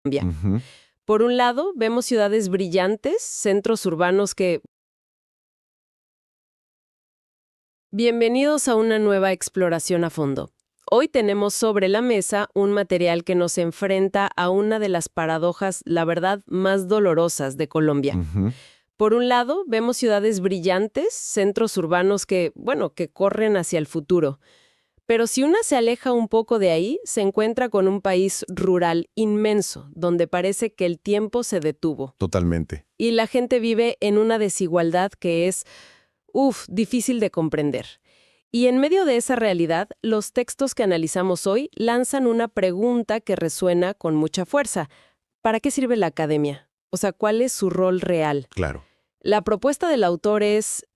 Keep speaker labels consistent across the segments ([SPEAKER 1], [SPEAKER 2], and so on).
[SPEAKER 1] Colombia.
[SPEAKER 2] Ujú.
[SPEAKER 1] Por un lado, vemos ciudades brillantes, centros urbanos que... Bienvenidos a una nueva exploración a fondo. Hoy tenemos sobre la mesa un material que nos enfrenta a una de las paradojas, la verdad, más dolorosas de Colombia.
[SPEAKER 2] Ujú.
[SPEAKER 1] Por un lado, vemos ciudades brillantes, centros urbanos que corren hacia el futuro. Pero si una se aleja un poco de ahí, se encuentra con un país rural inmenso, donde parece que el tiempo se detuvo.
[SPEAKER 2] Totalmente.
[SPEAKER 1] Y la gente vive en una desigualdad que es, difícil de comprender. Y en medio de esa realidad, los textos que analizamos hoy lanzan una pregunta que resuena con mucha fuerza. ¿Para qué sirve la academia? O sea, ¿cuál es su rol real?
[SPEAKER 2] Claro.
[SPEAKER 1] La propuesta del autor es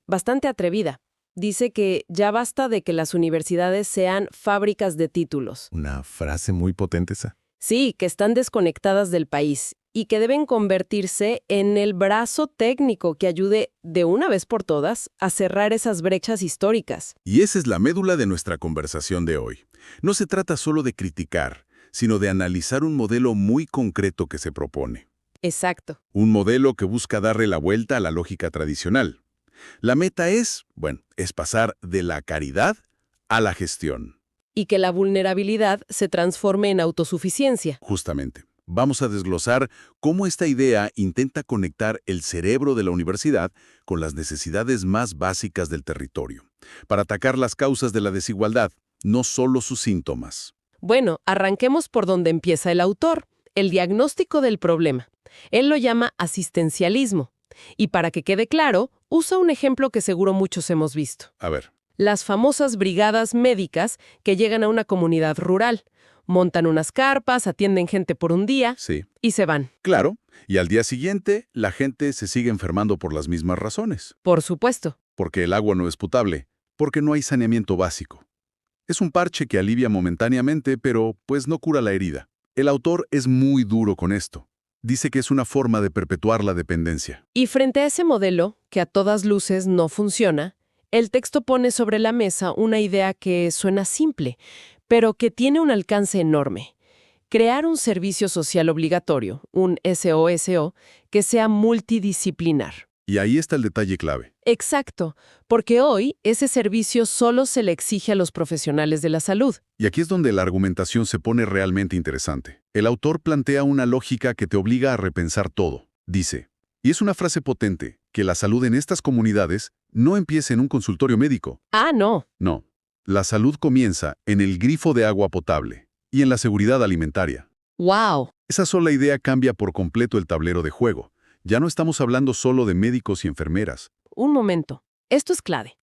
[SPEAKER 1] bastante atrevida. Dice que ya basta de que las universidades sean fábricas de títulos.
[SPEAKER 2] Una frase muy potente esa.
[SPEAKER 1] Sí, que están desconectadas del país y que deben convertirse en el brazo técnico que ayude, de una vez por todas, a cerrar esas brechas históricas.
[SPEAKER 3] Y esa es la médula de nuestra conversación de hoy. No se trata solo de criticar, sino de analizar un modelo muy concreto que se propone.
[SPEAKER 1] Exacto.
[SPEAKER 3] Un modelo que busca darle la vuelta a la lógica tradicional. La meta es pasar de la caridad a la gestión.
[SPEAKER 1] Y que la vulnerabilidad se transforme en autosuficiencia.
[SPEAKER 3] Justamente. Vamos a desglosar cómo esta idea intenta conectar el cerebro de la universidad con las necesidades más básicas del territorio, para atacar las causas de la desigualdad, no solo sus síntomas.
[SPEAKER 1] Bueno, arranquemos por donde empieza el autor, el diagnóstico del problema. Él lo llama asistencialismo. Y para que quede claro, usa un ejemplo que seguro muchos hemos visto.
[SPEAKER 3] A ver,
[SPEAKER 1] Las famosas brigadas médicas que llegan a una comunidad rural. Montan unas carpas, atienden gente por un día
[SPEAKER 3] sí,
[SPEAKER 1] y se van.
[SPEAKER 3] claro, y al día siguiente la gente se sigue enfermando por las mismas razones.
[SPEAKER 1] Por supuesto.
[SPEAKER 3] Porque el agua no es potable, porque no hay saneamiento básico. Es un parche que alivia momentáneamente, pero pues no cura la herida. El autor es muy duro con esto. Dice que es una forma de perpetuar la dependencia.
[SPEAKER 1] Y frente a ese modelo, que a todas luces no funciona, el texto pone sobre la mesa una idea que suena simple, pero que tiene un alcance enorme. Crear un servicio social obligatorio, un SOSO, que sea multidisciplinar.
[SPEAKER 3] Y ahí está el detalle clave.
[SPEAKER 1] Exacto, porque hoy ese servicio solo se le exige a los profesionales de la salud.
[SPEAKER 3] Y aquí es donde la argumentación se pone realmente interesante. El autor plantea una lógica que te obliga a repensar todo. Dice, y es una frase potente, que la salud en estas comunidades no empieza en un consultorio médico.
[SPEAKER 1] Ah, no.
[SPEAKER 3] No, la salud comienza en el grifo de agua potable y en la seguridad alimentaria.
[SPEAKER 1] ¡Wow!
[SPEAKER 3] Esa sola idea cambia por completo el tablero de juego. Ya no estamos hablando solo de médicos y enfermeras.
[SPEAKER 1] Un momento. Esto es clave.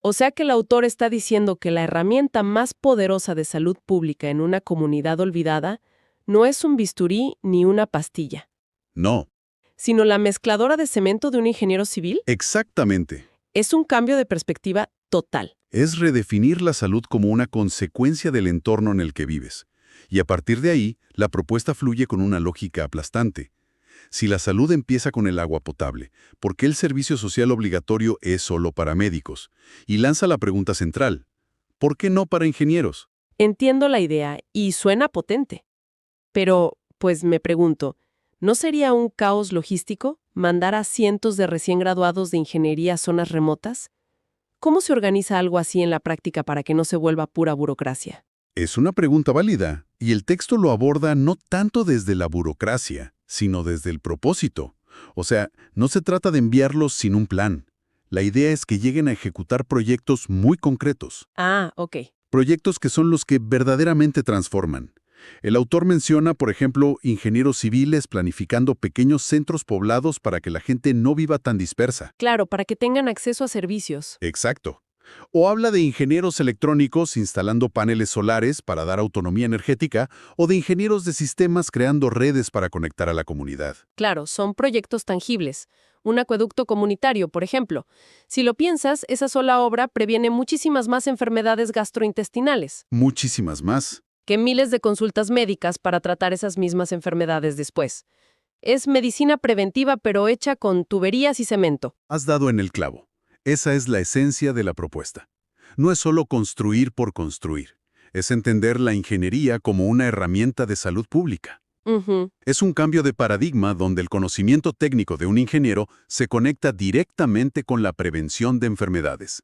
[SPEAKER 1] O sea que el autor está diciendo que la herramienta más poderosa de salud pública en una comunidad olvidada no es un bisturí ni una pastilla,
[SPEAKER 3] No,
[SPEAKER 1] sino la mezcladora de cemento de un ingeniero civil.
[SPEAKER 3] exactamente.
[SPEAKER 1] Es un cambio de perspectiva total.
[SPEAKER 3] Es redefinir la salud como una consecuencia del entorno en el que vives. Y a partir de ahí, la propuesta fluye con una lógica aplastante. Si la salud empieza con el agua potable, ¿por qué el servicio social obligatorio es solo para médicos? Y lanza la pregunta central, ¿por qué no para ingenieros?
[SPEAKER 1] Entiendo la idea y suena potente. Pero, pues me pregunto, ¿no sería un caos logístico mandar a cientos de recién graduados de ingeniería a zonas remotas? ¿Cómo se organiza algo así en la práctica para que no se vuelva pura burocracia?
[SPEAKER 3] Es una pregunta válida, y el texto lo aborda no tanto desde la burocracia, sino desde el propósito. O sea, no se trata de enviarlos sin un plan. La idea es que lleguen a ejecutar proyectos muy concretos.
[SPEAKER 1] Ah, ok.
[SPEAKER 3] Proyectos que son los que verdaderamente transforman. El autor menciona, por ejemplo, ingenieros civiles planificando pequeños centros poblados para que la gente no viva tan dispersa.
[SPEAKER 1] Claro, para que tengan acceso a servicios.
[SPEAKER 3] Exacto. O habla de ingenieros electrónicos instalando paneles solares para dar autonomía energética, o de ingenieros de sistemas creando redes para conectar a la comunidad.
[SPEAKER 1] Claro, son proyectos tangibles. Un acueducto comunitario, por ejemplo. Si lo piensas, esa sola obra previene muchísimas más enfermedades gastrointestinales
[SPEAKER 3] Muchísimas más.
[SPEAKER 1] que miles de consultas médicas para tratar esas mismas enfermedades después. Es medicina preventiva, pero hecha con tuberías y cemento.
[SPEAKER 3] Has dado en el clavo. Esa es la esencia de la propuesta. No es solo construir por construir. Es entender la ingeniería como una herramienta de salud pública.
[SPEAKER 1] Ujú.
[SPEAKER 3] Es un cambio de paradigma donde el conocimiento técnico de un ingeniero se conecta directamente con la prevención de enfermedades.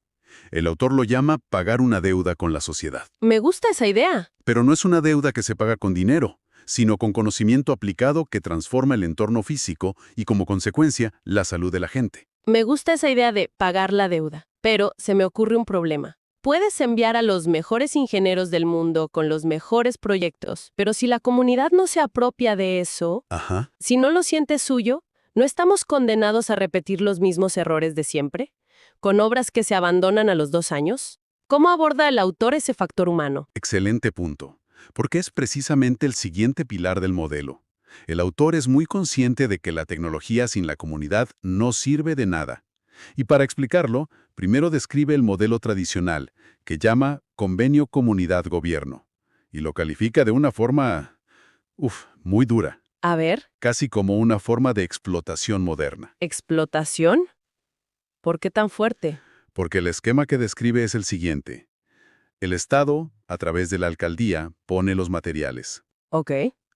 [SPEAKER 3] El autor lo llama pagar una deuda con la sociedad.
[SPEAKER 1] Me gusta esa idea.
[SPEAKER 3] Pero no es una deuda que se paga con dinero, sino con conocimiento aplicado que transforma el entorno físico y, como consecuencia, la salud de la gente.
[SPEAKER 1] Me gusta esa idea de pagar la deuda. Pero se me ocurre un problema. Puedes enviar a los mejores ingenieros del mundo con los mejores proyectos, pero si la comunidad no se apropia de eso,
[SPEAKER 3] Ajá.
[SPEAKER 1] si no lo siente suyo, ¿no estamos condenados a repetir los mismos errores de siempre? ¿Con obras que se abandonan a los 2 años? ¿Cómo aborda el autor ese factor humano?
[SPEAKER 3] Excelente punto, porque es precisamente el siguiente pilar del modelo. El autor es muy consciente de que la tecnología sin la comunidad no sirve de nada. Y para explicarlo, primero describe el modelo tradicional, que llama convenio comunidad-gobierno, y lo califica de una forma, muy dura,
[SPEAKER 1] A ver,
[SPEAKER 3] casi como una forma de explotación moderna.
[SPEAKER 1] ¿explotación? ¿Por qué tan fuerte?
[SPEAKER 3] Porque el esquema que describe es el siguiente. El Estado, a través de la alcaldía, pone los materiales.
[SPEAKER 1] Ok.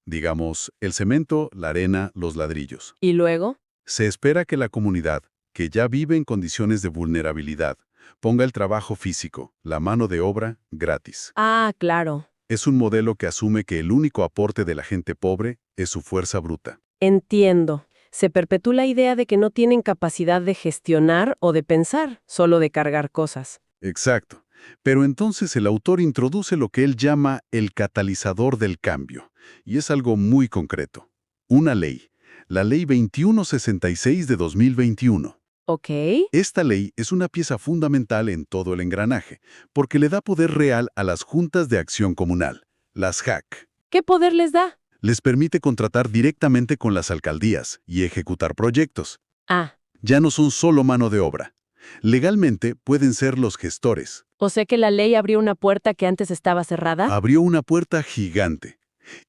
[SPEAKER 3] Digamos, el cemento, la arena, los ladrillos.
[SPEAKER 1] ¿Y luego?
[SPEAKER 3] Se espera que la comunidad, que ya vive en condiciones de vulnerabilidad, ponga el trabajo físico, la mano de obra, gratis.
[SPEAKER 1] Ah, claro.
[SPEAKER 3] Es un modelo que asume que el único aporte de la gente pobre es su fuerza bruta.
[SPEAKER 1] Entiendo. Se perpetúa la idea de que no tienen capacidad de gestionar o de pensar, solo de cargar cosas.
[SPEAKER 3] Exacto. Pero entonces el autor introduce lo que él llama el catalizador del cambio, y es algo muy concreto. Una ley, la Ley 2166 de 2021.
[SPEAKER 1] Ok.
[SPEAKER 3] Esta ley es una pieza fundamental en todo el engranaje, porque le da poder real a las juntas de acción comunal, las JAC.
[SPEAKER 1] ¿Qué poder les da?
[SPEAKER 3] Les permite contratar directamente con las alcaldías y ejecutar proyectos.
[SPEAKER 1] Ah,
[SPEAKER 3] Ya no son solo mano de obra. Legalmente pueden ser los gestores.
[SPEAKER 1] o sea que la ley abrió una puerta que antes estaba cerrada.
[SPEAKER 3] Abrió una puerta gigante.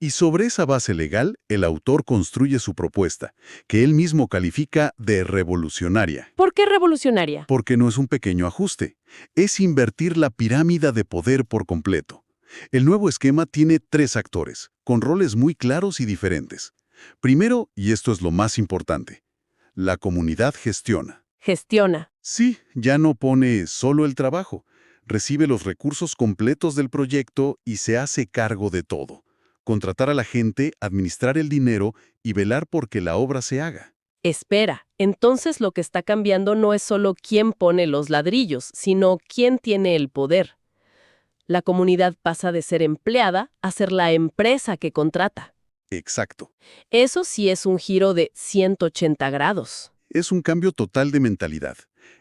[SPEAKER 3] Y sobre esa base legal, el autor construye su propuesta, que él mismo califica de revolucionaria.
[SPEAKER 1] ¿Por qué revolucionaria?
[SPEAKER 3] Porque no es un pequeño ajuste, es invertir la pirámide de poder por completo. El nuevo esquema tiene 3 actores, con roles muy claros y diferentes. Primero, y esto es lo más importante, la comunidad gestiona.
[SPEAKER 1] Gestiona.
[SPEAKER 3] Sí, ya no pone solo el trabajo, recibe los recursos completos del proyecto y se hace cargo de todo. Contratar a la gente, administrar el dinero y velar por que la obra se haga.
[SPEAKER 1] Espera, entonces lo que está cambiando no es solo quién pone los ladrillos, sino quién tiene el poder. La comunidad pasa de ser empleada a ser la empresa que contrata.
[SPEAKER 3] Exacto.
[SPEAKER 1] Eso sí es un giro de 180 grados.
[SPEAKER 3] Es un cambio total de mentalidad.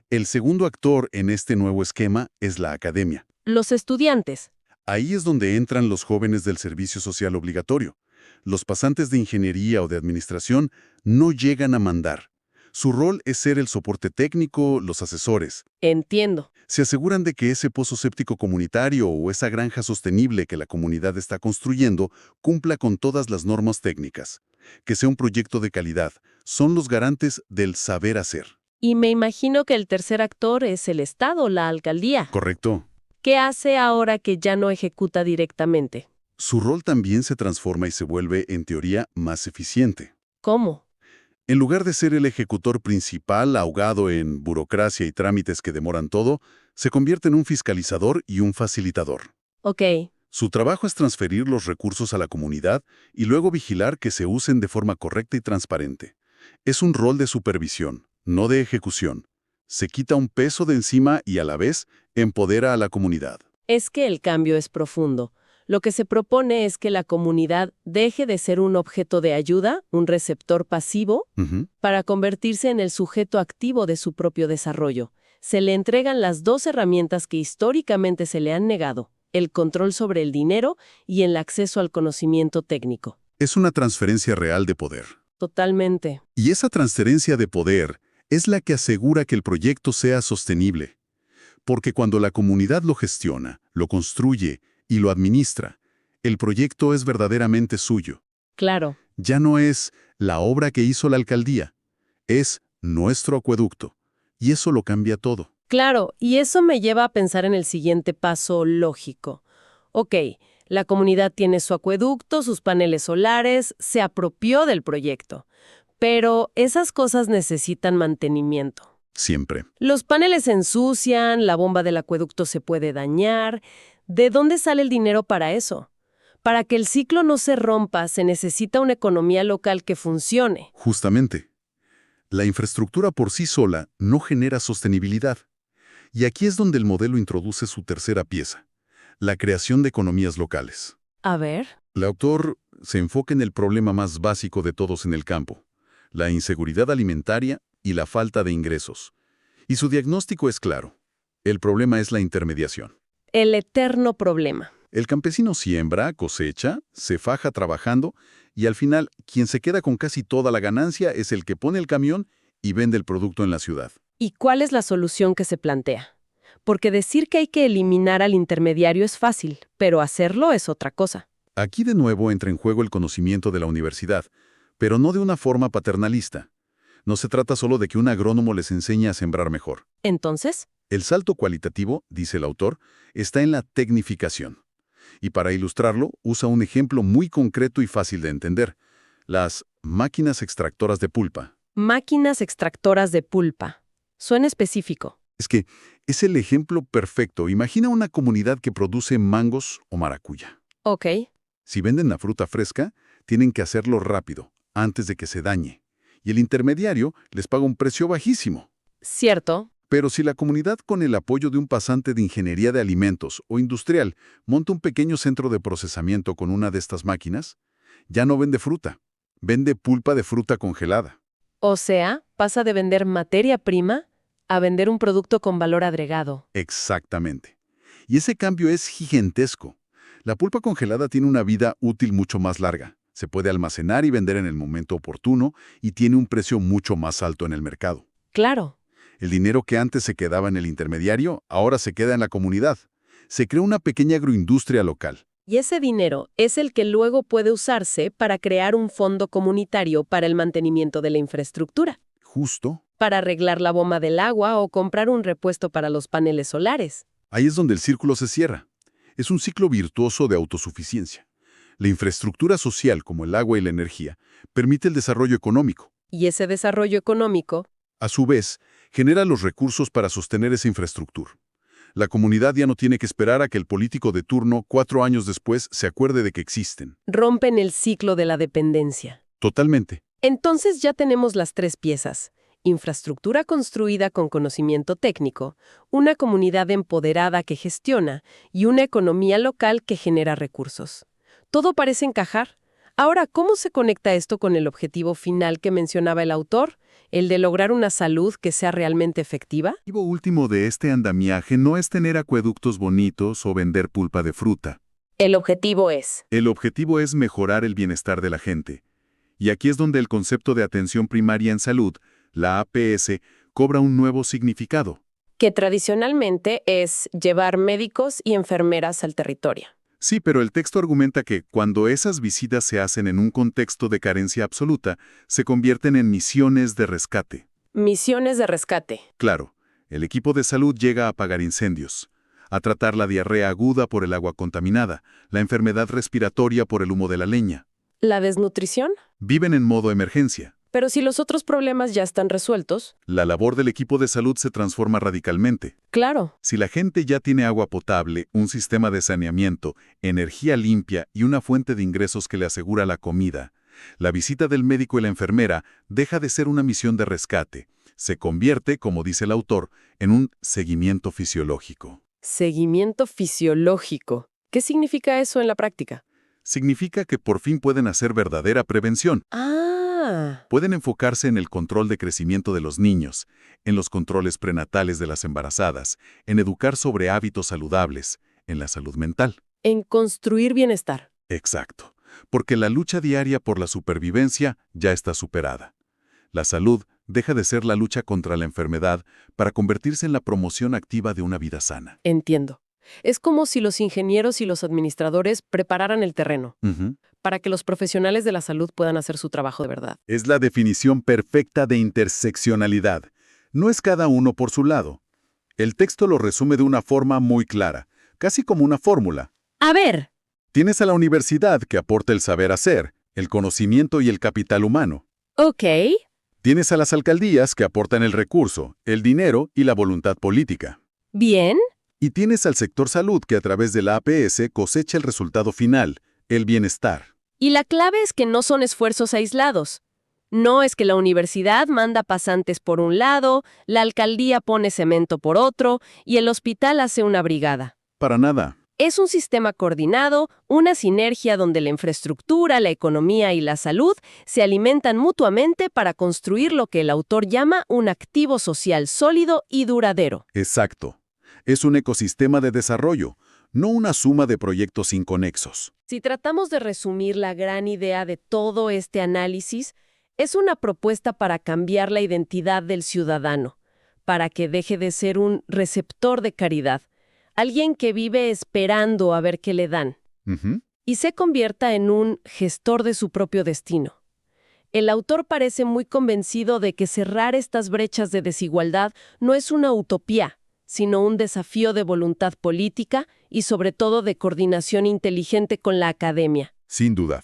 [SPEAKER 3] El segundo actor en este nuevo esquema es la academia.
[SPEAKER 1] Los estudiantes.
[SPEAKER 3] Ahí es donde entran los jóvenes del servicio social obligatorio. Los pasantes de ingeniería o de administración no llegan a mandar. Su rol es ser el soporte técnico, los asesores.
[SPEAKER 1] Entiendo.
[SPEAKER 3] Se aseguran de que ese pozo séptico comunitario o esa granja sostenible que la comunidad está construyendo cumpla con todas las normas técnicas. Que sea un proyecto de calidad. Son los garantes del saber hacer.
[SPEAKER 1] Y me imagino que el tercer actor es el Estado, la alcaldía.
[SPEAKER 3] ¿Correcto?
[SPEAKER 1] ¿Qué hace ahora que ya no ejecuta directamente?
[SPEAKER 3] Su rol también se transforma y se vuelve, en teoría, más eficiente.
[SPEAKER 1] ¿Cómo?
[SPEAKER 3] En lugar de ser el ejecutor principal ahogado en burocracia y trámites que demoran todo, se convierte en un fiscalizador y un facilitador.
[SPEAKER 1] Ok.
[SPEAKER 3] Su trabajo es transferir los recursos a la comunidad y luego vigilar que se usen de forma correcta y transparente. Es un rol de supervisión, no de ejecución. Se quita un peso de encima y a la vez empodera a la comunidad.
[SPEAKER 1] Es que el cambio es profundo. Lo que se propone es que la comunidad deje de ser un objeto de ayuda, un receptor pasivo, para convertirse en el sujeto activo de su propio desarrollo. Se le entregan las 2 herramientas que históricamente se le han negado: el control sobre el dinero y el acceso al conocimiento técnico.
[SPEAKER 3] Es una transferencia real de poder.
[SPEAKER 1] Totalmente.
[SPEAKER 3] Y esa transferencia de poder es la que asegura que el proyecto sea sostenible. Porque cuando la comunidad lo gestiona, lo construye y lo administra, el proyecto es verdaderamente suyo.
[SPEAKER 1] Claro.
[SPEAKER 3] Ya no es la obra que hizo la alcaldía, es nuestro acueducto. Y eso lo cambia todo.
[SPEAKER 1] Claro, y eso me lleva a pensar en el siguiente paso lógico. Ok, La comunidad tiene su acueducto, sus paneles solares, se apropió del proyecto. Pero esas cosas necesitan mantenimiento.
[SPEAKER 3] Siempre.
[SPEAKER 1] Los paneles se ensucian, la bomba del acueducto se puede dañar. ¿De dónde sale el dinero para eso? Para que el ciclo no se rompa, se necesita una economía local que funcione.
[SPEAKER 3] Justamente. La infraestructura por sí sola no genera sostenibilidad. Y aquí es donde el modelo introduce su tercera pieza, la creación de economías locales.
[SPEAKER 1] A ver.
[SPEAKER 3] El autor se enfoca en el problema más básico de todos en el campo, la inseguridad alimentaria y la falta de ingresos. Y su diagnóstico es claro. El problema es la intermediación.
[SPEAKER 1] El eterno problema.
[SPEAKER 3] El campesino siembra, cosecha, se faja trabajando y al final quien se queda con casi toda la ganancia es el que pone el camión y vende el producto en la ciudad.
[SPEAKER 1] ¿Y cuál es la solución que se plantea? Porque decir que hay que eliminar al intermediario es fácil, pero hacerlo es otra cosa.
[SPEAKER 3] Aquí de nuevo entra en juego el conocimiento de la universidad, pero no de una forma paternalista. No se trata solo de que un agrónomo les enseñe a sembrar mejor.
[SPEAKER 1] Entonces,
[SPEAKER 3] El salto cualitativo, dice el autor, está en la tecnificación. Y para ilustrarlo, usa un ejemplo muy concreto y fácil de entender: las máquinas extractoras de pulpa.
[SPEAKER 1] máquinas extractoras de pulpa. Suena específico.
[SPEAKER 3] Es que es el ejemplo perfecto. Imagina una comunidad que produce mangos o maracuyá.
[SPEAKER 1] Ok.
[SPEAKER 3] Si venden la fruta fresca, tienen que hacerlo rápido, antes de que se dañe. Y el intermediario les paga un precio bajísimo.
[SPEAKER 1] Cierto.
[SPEAKER 3] Pero si la comunidad, con el apoyo de un pasante de ingeniería de alimentos o industrial, monta un pequeño centro de procesamiento con una de estas máquinas, ya no vende fruta, vende pulpa de fruta congelada.
[SPEAKER 1] O sea, pasa de vender materia prima a vender un producto con valor agregado.
[SPEAKER 3] Exactamente. Y ese cambio es gigantesco. La pulpa congelada tiene una vida útil mucho más larga. Se puede almacenar y vender en el momento oportuno y tiene un precio mucho más alto en el mercado.
[SPEAKER 1] Claro.
[SPEAKER 3] El dinero que antes se quedaba en el intermediario, ahora se queda en la comunidad. Se crea una pequeña agroindustria local.
[SPEAKER 1] Y ese dinero es el que luego puede usarse para crear un fondo comunitario para el mantenimiento de la infraestructura,
[SPEAKER 3] Justo.
[SPEAKER 1] para arreglar la bomba del agua o comprar un repuesto para los paneles solares.
[SPEAKER 3] Ahí es donde el círculo se cierra. Es un ciclo virtuoso de autosuficiencia. La infraestructura social, como el agua y la energía, permite el desarrollo económico.
[SPEAKER 1] Y ese desarrollo económico
[SPEAKER 3] A su vez, genera los recursos para sostener esa infraestructura. La comunidad ya no tiene que esperar a que el político de turno, 4 años después, se acuerde de que existen.
[SPEAKER 1] rompe el ciclo de la dependencia.
[SPEAKER 3] Totalmente.
[SPEAKER 1] Entonces ya tenemos las tres piezas: infraestructura construida con conocimiento técnico, una comunidad empoderada que gestiona y una economía local que genera recursos. Todo parece encajar. Ahora, ¿cómo se conecta esto con el objetivo final que mencionaba el autor, el de lograr una salud que sea realmente efectiva?
[SPEAKER 3] El objetivo último de este andamiaje no es tener acueductos bonitos o vender pulpa de fruta.
[SPEAKER 1] El objetivo es
[SPEAKER 3] El objetivo es mejorar el bienestar de la gente. Y aquí es donde el concepto de atención primaria en salud, la APS, cobra un nuevo significado.
[SPEAKER 1] que tradicionalmente es llevar médicos y enfermeras al territorio.
[SPEAKER 3] Sí, pero el texto argumenta que, cuando esas visitas se hacen en un contexto de carencia absoluta, se convierten en misiones de rescate.
[SPEAKER 1] Misiones de rescate.
[SPEAKER 3] Claro, el equipo de salud llega a apagar incendios, a tratar la diarrea aguda por el agua contaminada, la enfermedad respiratoria por el humo de la leña.
[SPEAKER 1] ¿La desnutrición?
[SPEAKER 3] Viven en modo emergencia.
[SPEAKER 1] Pero si los otros problemas ya están resueltos.
[SPEAKER 3] La labor del equipo de salud se transforma radicalmente.
[SPEAKER 1] Claro.
[SPEAKER 3] Si la gente ya tiene agua potable, un sistema de saneamiento, energía limpia y una fuente de ingresos que le asegura la comida, la visita del médico y la enfermera deja de ser una misión de rescate. Se convierte, como dice el autor, en un seguimiento fisiológico.
[SPEAKER 1] Seguimiento fisiológico. ¿Qué significa eso en la práctica?
[SPEAKER 3] Significa que por fin pueden hacer verdadera prevención. Pueden enfocarse en el control de crecimiento de los niños, en los controles prenatales de las embarazadas, en educar sobre hábitos saludables, en la salud mental.
[SPEAKER 1] En construir bienestar.
[SPEAKER 3] Exacto, porque la lucha diaria por la supervivencia ya está superada. La salud deja de ser la lucha contra la enfermedad para convertirse en la promoción activa de una vida sana.
[SPEAKER 1] Entiendo. Es como si los ingenieros y los administradores prepararan el terreno para que los profesionales de la salud puedan hacer su trabajo de verdad.
[SPEAKER 3] Es la definición perfecta de interseccionalidad. No es cada uno por su lado. El texto lo resume de una forma muy clara, casi como una fórmula.
[SPEAKER 1] A ver.
[SPEAKER 3] Tienes a la universidad que aporta el saber hacer, el conocimiento y el capital humano.
[SPEAKER 1] Ok.
[SPEAKER 3] Tienes a las alcaldías que aportan el recurso, el dinero y la voluntad política.
[SPEAKER 1] Bien.
[SPEAKER 3] Y tienes al sector salud que a través de la APS cosecha el resultado final, el bienestar.
[SPEAKER 1] Y la clave es que no son esfuerzos aislados. No es que la universidad manda pasantes por un lado, la alcaldía pone cemento por otro y el hospital hace una brigada.
[SPEAKER 3] Para nada.
[SPEAKER 1] Es un sistema coordinado, una sinergia donde la infraestructura, la economía y la salud se alimentan mutuamente para construir lo que el autor llama un activo social sólido y duradero.
[SPEAKER 3] Exacto. Es un ecosistema de desarrollo, no una suma de proyectos inconexos.
[SPEAKER 1] Si tratamos de resumir la gran idea de todo este análisis, es una propuesta para cambiar la identidad del ciudadano, para que deje de ser un receptor de caridad, alguien que vive esperando a ver qué le dan,
[SPEAKER 3] Ujú.
[SPEAKER 1] y se convierta en un gestor de su propio destino. El autor parece muy convencido de que cerrar estas brechas de desigualdad no es una utopía, sino un desafío de voluntad política y sobre todo de coordinación inteligente con la academia.
[SPEAKER 3] Sin duda.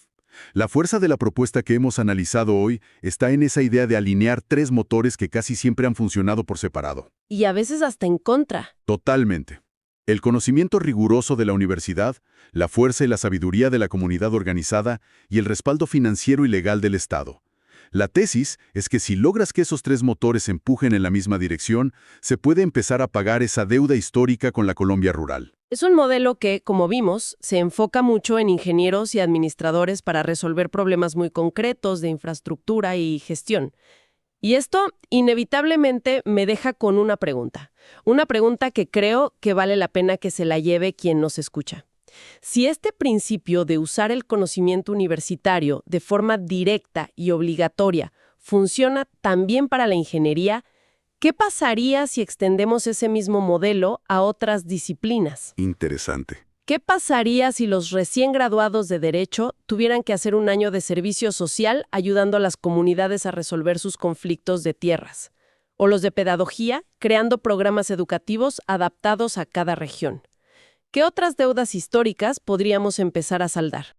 [SPEAKER 3] La fuerza de la propuesta que hemos analizado hoy está en esa idea de alinear tres motores que casi siempre han funcionado por separado.
[SPEAKER 1] Y a veces hasta en contra.
[SPEAKER 3] Totalmente. El conocimiento riguroso de la universidad, la fuerza y la sabiduría de la comunidad organizada y el respaldo financiero y legal del Estado. La tesis es que si logras que esos tres motores empujen en la misma dirección, se puede empezar a pagar esa deuda histórica con la Colombia rural.
[SPEAKER 1] Es un modelo que, como vimos, se enfoca mucho en ingenieros y administradores para resolver problemas muy concretos de infraestructura y gestión. Y esto, inevitablemente, me deja con una pregunta. Una pregunta que creo que vale la pena que se la lleve quien nos escucha. Si este principio de usar el conocimiento universitario de forma directa y obligatoria funciona también para la ingeniería, ¿qué pasaría si extendemos ese mismo modelo a otras disciplinas?
[SPEAKER 3] Interesante.
[SPEAKER 1] ¿Qué pasaría si los recién graduados de Derecho tuvieran que hacer un año de servicio social ayudando a las comunidades a resolver sus conflictos de tierras? O los de Pedagogía creando programas educativos adaptados a cada región. ¿Qué otras deudas históricas podríamos empezar a saldar?